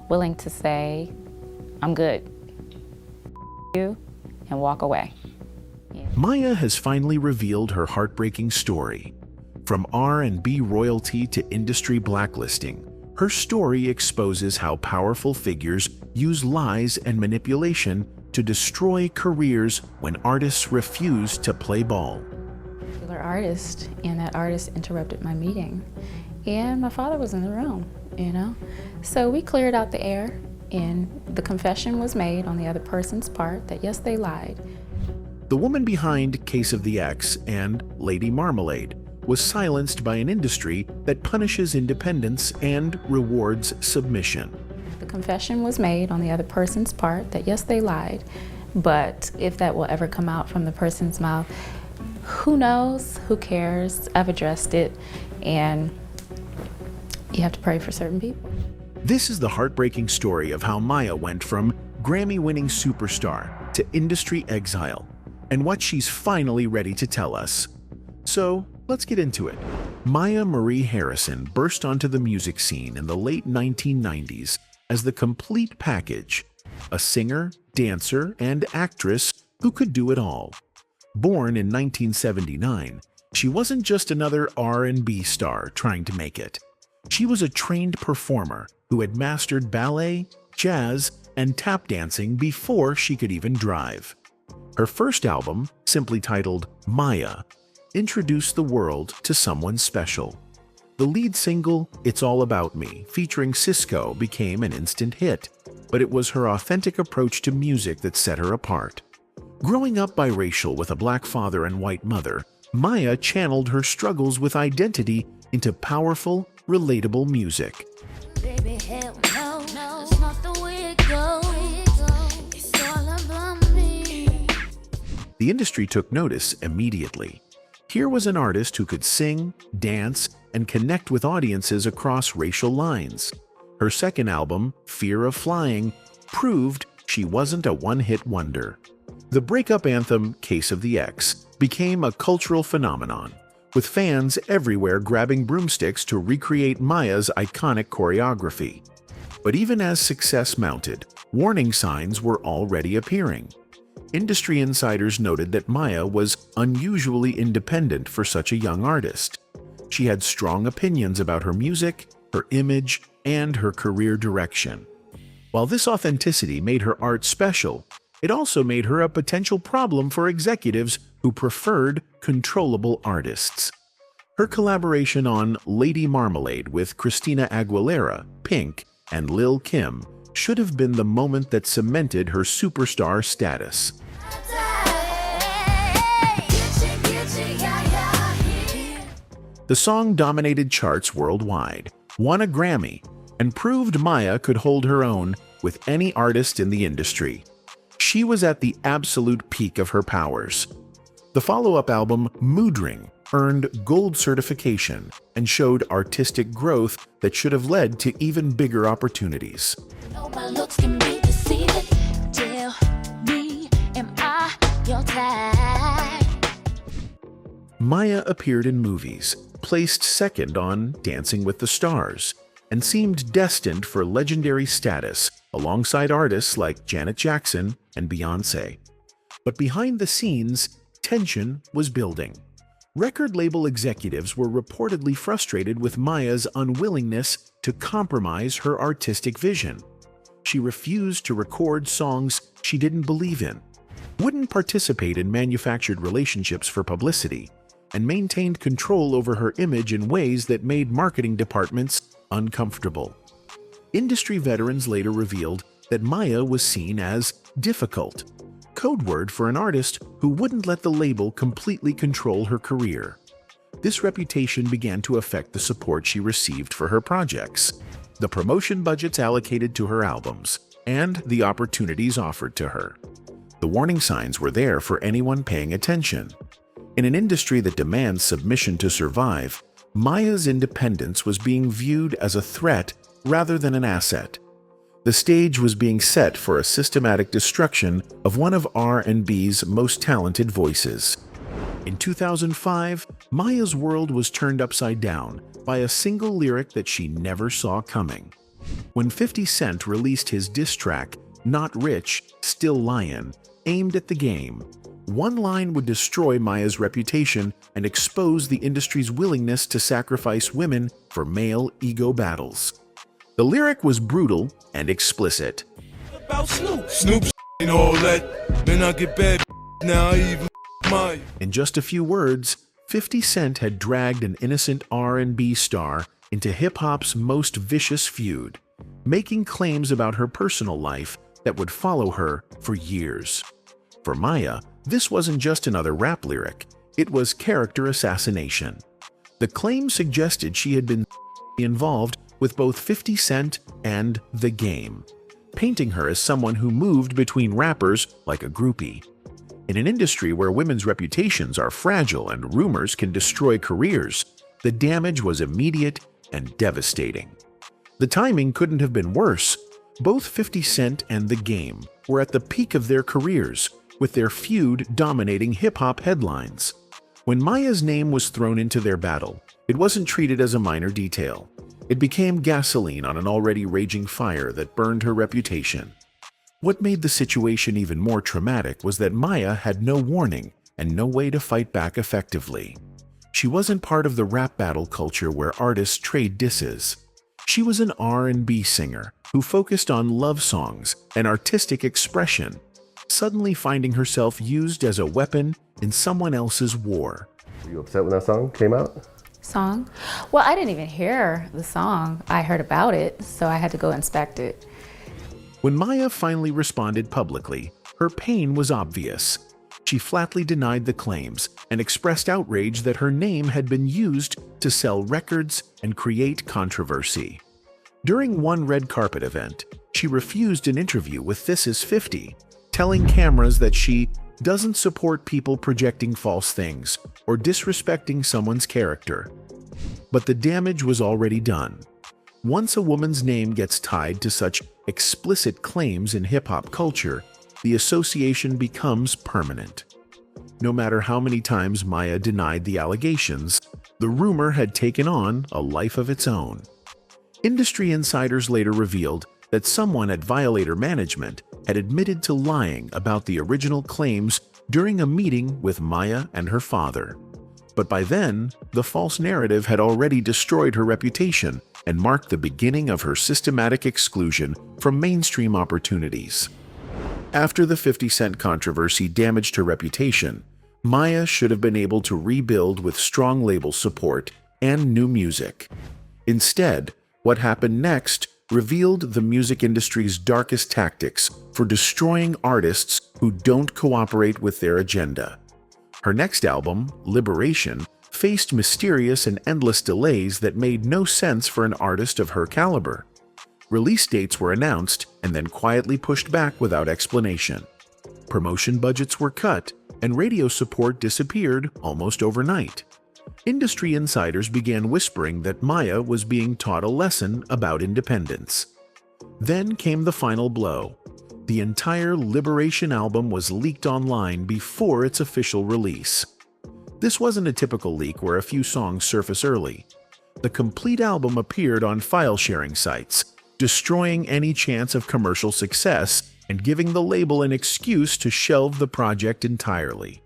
willing to say, I'm good, you, and walk away. Maya has finally revealed her heartbreaking story. From R&B royalty to industry blacklisting, her story exposes how powerful figures use lies and manipulation to destroy careers when artists refuse to play ball. Artist, and that artist interrupted my meeting, and my father was in the room, So we cleared out the air, and the confession was made on the other person's part that yes, they lied. The woman behind Case of the X and Lady Marmalade was silenced by an industry that punishes independence and rewards submission. The confession was made on the other person's part that yes, they lied, but if that will ever come out from the person's mouth, who knows? Who cares? I've addressed it, and you have to pray for certain people. This is the heartbreaking story of how Maya went from Grammy-winning superstar to industry exile, and what she's finally ready to tell us. So, let's get into it. Maya Marie Harrison burst onto the music scene in the late 1990s as the complete package, a singer, dancer, and actress who could do it all. Born in 1979, she wasn't just another R&B star trying to make it. She was a trained performer who had mastered ballet, jazz, and tap dancing before she could even drive. Her first album, simply titled Maya, introduced the world to someone special. The lead single, It's All About Me, featuring Cisco, became an instant hit, but it was her authentic approach to music that set her apart. Growing up biracial with a black father and white mother, Maya channeled her struggles with identity into powerful, relatable music. Baby, hell no, that's not the way it goes. It's all about me. The industry took notice immediately. Here was an artist who could sing, dance, and connect with audiences across racial lines. Her second album, Fear of Flying, proved she wasn't a one-hit wonder. The breakup anthem, Case of the X, became a cultural phenomenon, with fans everywhere grabbing broomsticks to recreate Maya's iconic choreography. But even as success mounted, warning signs were already appearing. Industry insiders noted that Maya was unusually independent for such a young artist. She had strong opinions about her music, her image, and her career direction. While this authenticity made her art special, it also made her a potential problem for executives who preferred controllable artists. Her collaboration on Lady Marmalade with Christina Aguilera, Pink, and Lil Kim should have been the moment that cemented her superstar status. The song dominated charts worldwide, won a Grammy, and proved Maya could hold her own with any artist in the industry. She was at the absolute peak of her powers. The follow-up album, Mood Ring, earned gold certification and showed artistic growth that should have led to even bigger opportunities. No, my looks can be deceiving. Tell me, am I your type? Maya appeared in movies, placed second on Dancing with the Stars, and seemed destined for legendary status alongside artists like Janet Jackson and Beyoncé. But behind the scenes, tension was building. Record label executives were reportedly frustrated with Maya's unwillingness to compromise her artistic vision. She refused to record songs she didn't believe in, wouldn't participate in manufactured relationships for publicity, and maintained control over her image in ways that made marketing departments uncomfortable. Industry veterans later revealed that Maya was seen as difficult, code word for an artist who wouldn't let the label completely control her career. This reputation began to affect the support she received for her projects, the promotion budgets allocated to her albums, and the opportunities offered to her. The warning signs were there for anyone paying attention. In an industry that demands submission to survive, Maya's independence was being viewed as a threat rather than an asset. The stage was being set for a systematic destruction of one of R&B's most talented voices. In 2005, Maya's world was turned upside down by a single lyric that she never saw coming. When 50 Cent released his diss track, Not Rich, Still Lyin', aimed at the game, one line would destroy Maya's reputation and expose the industry's willingness to sacrifice women for male ego battles. The lyric was brutal and explicit. About Snoop ain't all that. Then I get bad now I even my. In just a few words, 50 Cent had dragged an innocent R&B star into hip-hop's most vicious feud, making claims about her personal life that would follow her for years. For Maya, this wasn't just another rap lyric, it was character assassination. The claim suggested she had been involved with both 50 Cent and the game, painting her as someone who moved between rappers like a groupie. In an industry where women's reputations are fragile and rumors can destroy careers, the damage was immediate and devastating. The timing couldn't have been worse. Both 50 Cent and the game were at the peak of their careers, with their feud dominating hip-hop headlines. When Maya's name was thrown into their battle, it wasn't treated as a minor detail. It became gasoline on an already raging fire that burned her reputation. What made the situation even more traumatic was that Maya had no warning and no way to fight back effectively. She wasn't part of the rap battle culture where artists trade disses. She was an R&B singer who focused on love songs and artistic expression, suddenly finding herself used as a weapon in someone else's war. Were you upset when that song came out? Song? Well, I didn't even hear the song. I heard about it, so I had to go inspect it. When Maya finally responded publicly, her pain was obvious. She flatly denied the claims and expressed outrage that her name had been used to sell records and create controversy. During one red carpet event, she refused an interview with This Is 50, telling cameras that she doesn't support people projecting false things or disrespecting someone's character. But the damage was already done. Once a woman's name gets tied to such explicit claims in hip-hop culture, the association becomes permanent. No matter how many times Maya denied the allegations, the rumor had taken on a life of its own. Industry insiders later revealed that someone at Violator Management had admitted to lying about the original claims during a meeting with Maya and her father. But by then, the false narrative had already destroyed her reputation and marked the beginning of her systematic exclusion from mainstream opportunities. After the 50 Cent controversy damaged her reputation, Maya should have been able to rebuild with strong label support and new music. Instead, what happened next revealed the music industry's darkest tactics for destroying artists who don't cooperate with their agenda. Her next album, Liberation, faced mysterious and endless delays that made no sense for an artist of her caliber. Release dates were announced and then quietly pushed back without explanation. Promotion budgets were cut, and radio support disappeared almost overnight. Industry insiders began whispering that Maya was being taught a lesson about independence. Then came the final blow. The entire Liberation album was leaked online before its official release. This wasn't a typical leak where a few songs surface early. The complete album appeared on file-sharing sites, destroying any chance of commercial success and giving the label an excuse to shelve the project entirely.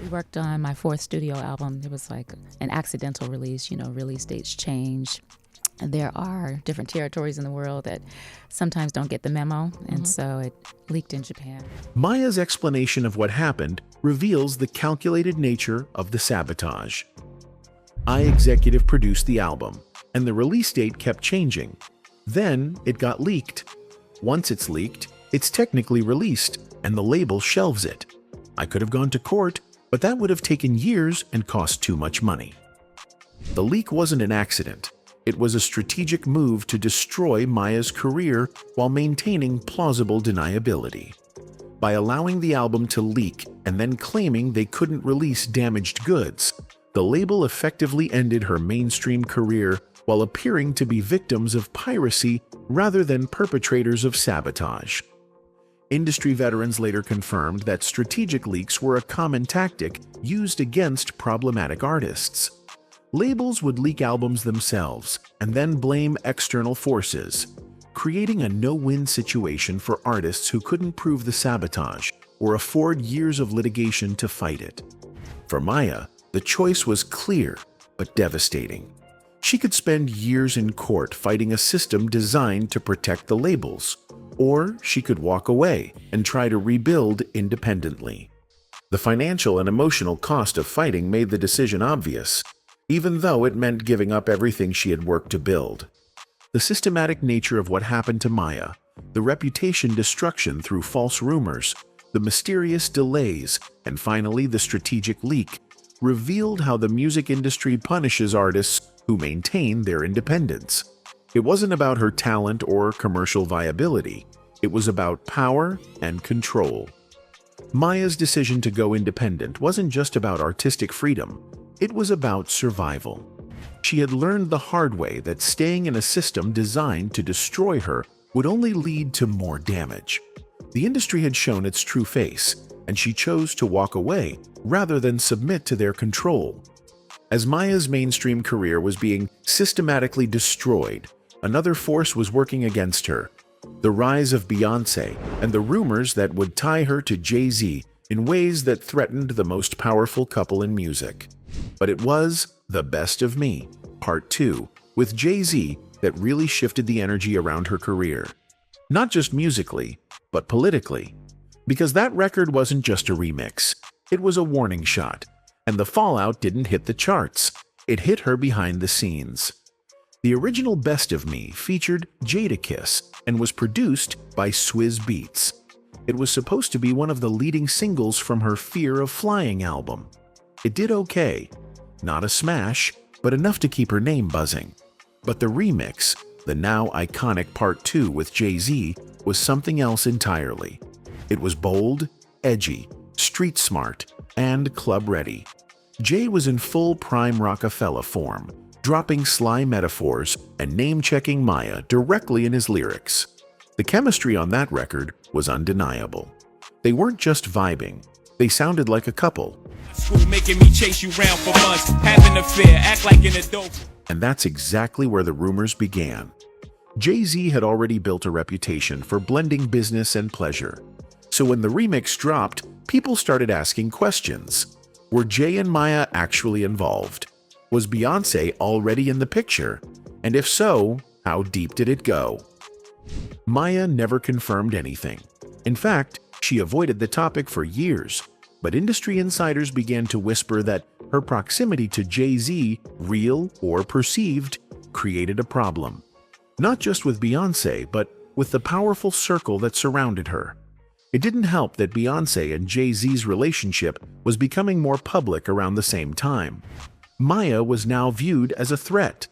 We worked on my fourth studio album. It was like an accidental release. Release dates change. And there are different territories in the world that sometimes don't get the memo, and so it leaked in Japan. Maya's explanation of what happened reveals the calculated nature of the sabotage. I executive produced the album, and the release date kept changing. Then it got leaked. Once it's leaked, it's technically released, and the label shelves it. I could have gone to court, but that would have taken years and cost too much money. The leak wasn't an accident. It was a strategic move to destroy Maya's career while maintaining plausible deniability. By allowing the album to leak and then claiming they couldn't release damaged goods, the label effectively ended her mainstream career while appearing to be victims of piracy rather than perpetrators of sabotage. Industry veterans later confirmed that strategic leaks were a common tactic used against problematic artists. Labels would leak albums themselves and then blame external forces, creating a no-win situation for artists who couldn't prove the sabotage or afford years of litigation to fight it. For Maya, the choice was clear but devastating. She could spend years in court fighting a system designed to protect the labels, or she could walk away and try to rebuild independently. The financial and emotional cost of fighting made the decision obvious, even though it meant giving up everything she had worked to build. The systematic nature of what happened to Maya, the reputation destruction through false rumors, the mysterious delays, and finally the strategic leak, revealed how the music industry punishes artists who maintain their independence. It wasn't about her talent or commercial viability. It was about power and control. Maya's decision to go independent wasn't just about artistic freedom. It was about survival. She had learned the hard way that staying in a system designed to destroy her would only lead to more damage. The industry had shown its true face, and she chose to walk away rather than submit to their control. As Maya's mainstream career was being systematically destroyed, another force was working against her: the rise of Beyoncé and the rumors that would tie her to Jay-Z in ways that threatened the most powerful couple in music. But it was The Best of Me, Part 2, with Jay-Z that really shifted the energy around her career. Not just musically, but politically. Because that record wasn't just a remix, it was a warning shot, and the fallout didn't hit the charts, it hit her behind the scenes. The original Best of Me featured Jadakiss and was produced by Swizz Beatz. It was supposed to be one of the leading singles from her Fear of Flying album. It did okay. Not a smash, but enough to keep her name buzzing. But the remix, the now iconic Part 2 with Jay-Z, was something else entirely. It was bold, edgy, street smart, and club ready. Jay was in full prime Rockefeller form, dropping sly metaphors and name-checking Maya directly in his lyrics. The chemistry on that record was undeniable. They weren't just vibing, they sounded like a couple. School making me chase you round for months, have an affair, act like an adult. And that's exactly where the rumors began. Jay-Z had already built a reputation for blending business and pleasure. So when the remix dropped, people started asking questions. Were Jay and Maya actually involved? Was Beyoncé already in the picture? And if so, how deep did it go? Maya never confirmed anything. In fact, she avoided the topic for years, but industry insiders began to whisper that her proximity to Jay-Z, real or perceived, created a problem. Not just with Beyoncé, but with the powerful circle that surrounded her. It didn't help that Beyoncé and Jay-Z's relationship was becoming more public around the same time. Maya was now viewed as a threat,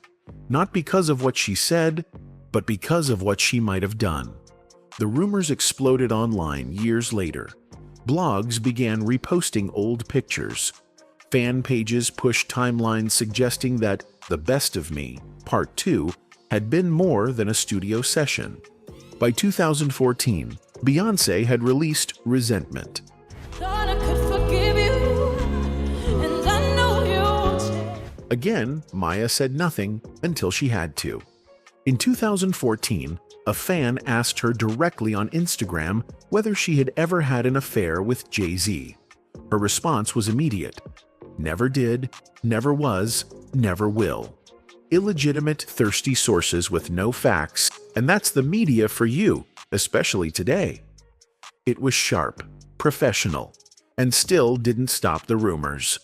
not because of what she said, but because of what she might have done. The rumors exploded online years later. Blogs began reposting old pictures. Fan pages pushed timelines suggesting that The Best of Me, Part 2, had been more than a studio session. By 2014, Beyoncé had released Resentment. Thought I could forgive you, and I know you. Again, Maya said nothing until she had to. In 2014, a fan asked her directly on Instagram whether she had ever had an affair with Jay-Z. Her response was immediate. Never did, never was, never will. Illegitimate, thirsty sources with no facts, and that's the media for you, especially today. It was sharp, professional, and still didn't stop the rumors.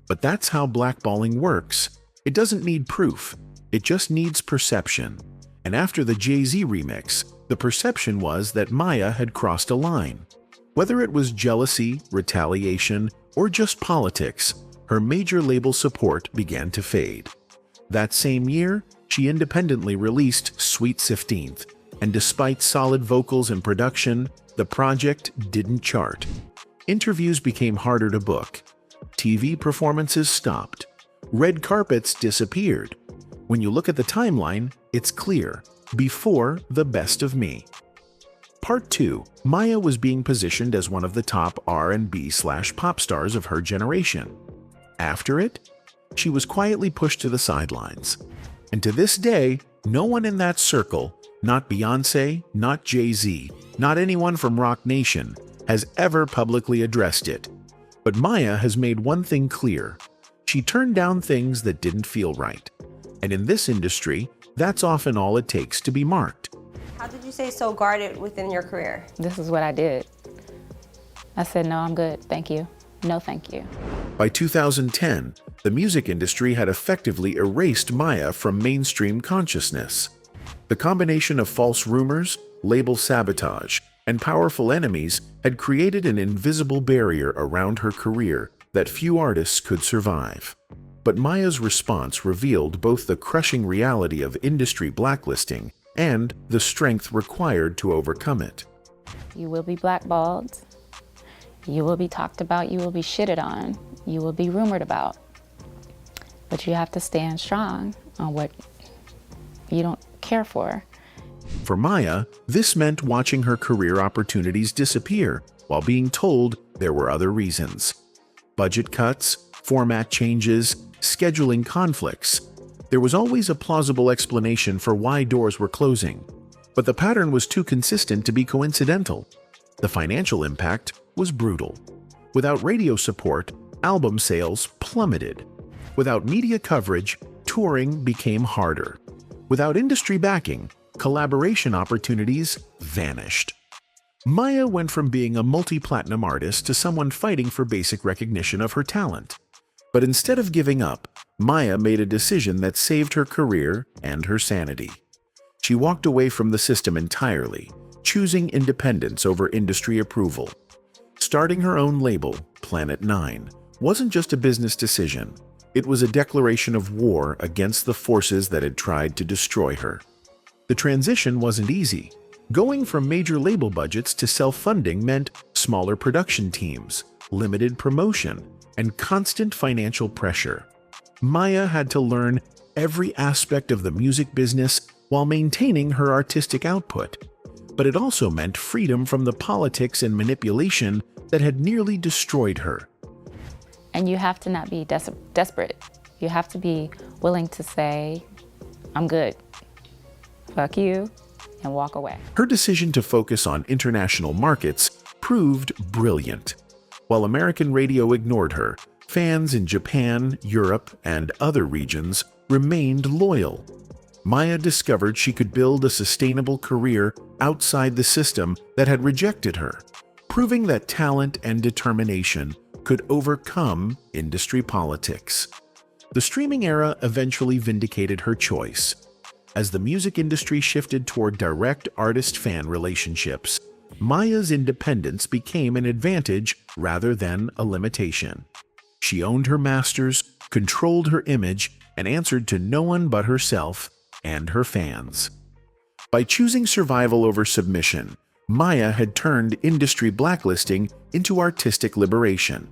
But that's how blackballing works. It doesn't need proof, it just needs perception. And after the Jay-Z remix, the perception was that Maya had crossed a line. Whether it was jealousy, retaliation, or just politics, her major label support began to fade. That same year, she independently released Sweet 15th, and despite solid vocals and production, the project didn't chart. Interviews became harder to book. TV performances stopped. Red carpets disappeared. When you look at the timeline, it's clear. Before The Best of Me. Part 2, Maya was being positioned as one of the top R&B/pop stars of her generation. After it, she was quietly pushed to the sidelines. And to this day, no one in that circle, not Beyoncé, not Jay-Z, not anyone from Rock Nation, has ever publicly addressed it. But Maya has made one thing clear. She turned down things that didn't feel right. And in this industry, that's often all it takes to be marked. How did you stay so guarded within your career? This is what I did. I said, no, I'm good, thank you. No, thank you. By 2010, the music industry had effectively erased Maya from mainstream consciousness. The combination of false rumors, label sabotage, and powerful enemies had created an invisible barrier around her career that few artists could survive. But Maya's response revealed both the crushing reality of industry blacklisting and the strength required to overcome it. You will be blackballed. You will be talked about. You will be shitted on. You will be rumored about. But you have to stand strong on what you don't care for. For Maya, this meant watching her career opportunities disappear while being told there were other reasons. Budget cuts, format changes, scheduling conflicts. There was always a plausible explanation for why doors were closing, but the pattern was too consistent to be coincidental. The financial impact was brutal. Without radio support, album sales plummeted. Without media coverage, touring became harder. Without industry backing, collaboration opportunities vanished. Maya went from being a multi-platinum artist to someone fighting for basic recognition of her talent. But instead of giving up, Maya made a decision that saved her career and her sanity. She walked away from the system entirely, choosing independence over industry approval. Starting her own label, Planet 9, wasn't just a business decision. It was a declaration of war against the forces that had tried to destroy her. The transition wasn't easy. Going from major label budgets to self-funding meant smaller production teams, limited promotion, and constant financial pressure. Maya had to learn every aspect of the music business while maintaining her artistic output. But it also meant freedom from the politics and manipulation that had nearly destroyed her. And you have to not be desperate. You have to be willing to say, I'm good. Fuck you, and walk away. Her decision to focus on international markets proved brilliant. While American radio ignored her, fans in Japan, Europe, and other regions remained loyal. Maya discovered she could build a sustainable career outside the system that had rejected her, proving that talent and determination could overcome industry politics. The streaming era eventually vindicated her choice. As the music industry shifted toward direct artist-fan relationships, Maya's independence became an advantage rather than a limitation. She owned her masters, controlled her image, and answered to no one but herself and her fans. By choosing survival over submission, Maya had turned industry blacklisting into artistic liberation.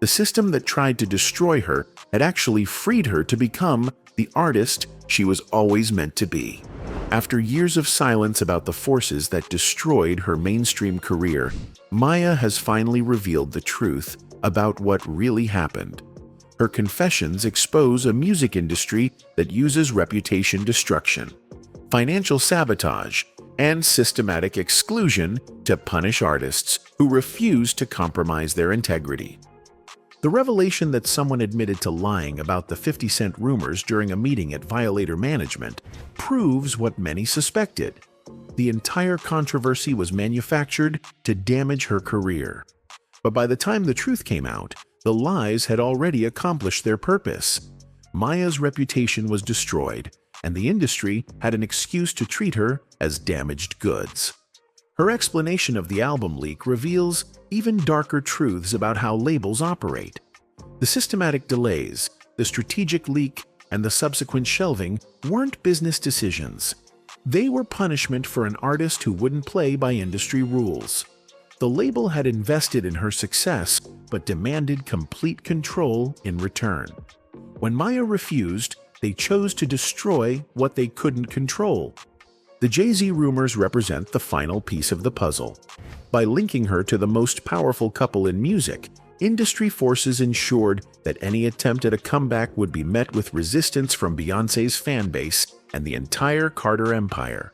The system that tried to destroy her had actually freed her to become the artist she was always meant to be. After years of silence about the forces that destroyed her mainstream career, Maya has finally revealed the truth about what really happened. Her confessions expose a music industry that uses reputation destruction, financial sabotage, and systematic exclusion to punish artists who refuse to compromise their integrity. The revelation that someone admitted to lying about the 50 Cent rumors during a meeting at Violator Management proves what many suspected. The entire controversy was manufactured to damage her career. But by the time the truth came out, the lies had already accomplished their purpose. Maya's reputation was destroyed, and the industry had an excuse to treat her as damaged goods. Her explanation of the album leak reveals even darker truths about how labels operate. The systematic delays, the strategic leak, and the subsequent shelving weren't business decisions. They were punishment for an artist who wouldn't play by industry rules. The label had invested in her success, but demanded complete control in return. When Maya refused, they chose to destroy what they couldn't control. The Jay-Z rumors represent the final piece of the puzzle. By linking her to the most powerful couple in music, industry forces ensured that any attempt at a comeback would be met with resistance from Beyoncé's fan base and the entire Carter empire.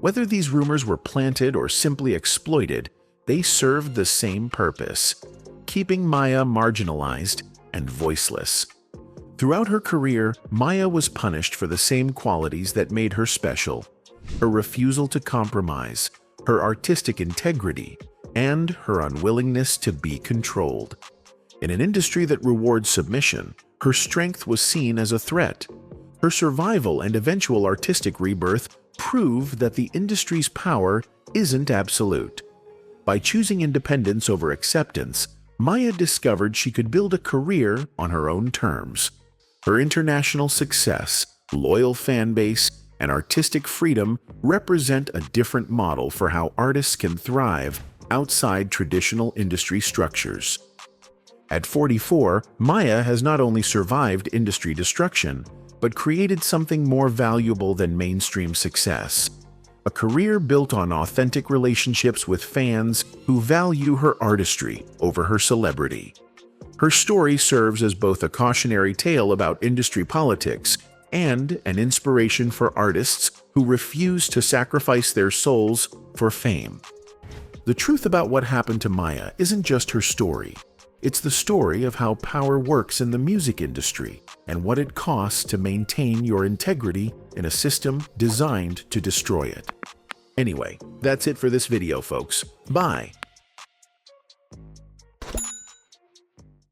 Whether these rumors were planted or simply exploited, they served the same purpose: keeping Maya marginalized and voiceless. Throughout her career, Maya was punished for the same qualities that made her special: her refusal to compromise, her artistic integrity, and her unwillingness to be controlled. In an industry that rewards submission, her strength was seen as a threat. Her survival and eventual artistic rebirth prove that the industry's power isn't absolute. By choosing independence over acceptance, Maya discovered she could build a career on her own terms. Her international success, loyal fan base, and artistic freedom represent a different model for how artists can thrive outside traditional industry structures. At 44, Maya has not only survived industry destruction, but created something more valuable than mainstream success: a career built on authentic relationships with fans who value her artistry over her celebrity. Her story serves as both a cautionary tale about industry politics and an inspiration for artists who refuse to sacrifice their souls for fame. The truth about what happened to Maya isn't just her story. It's the story of how power works in the music industry and what it costs to maintain your integrity in a system designed to destroy it. Anyway, that's it for this video, folks. Bye!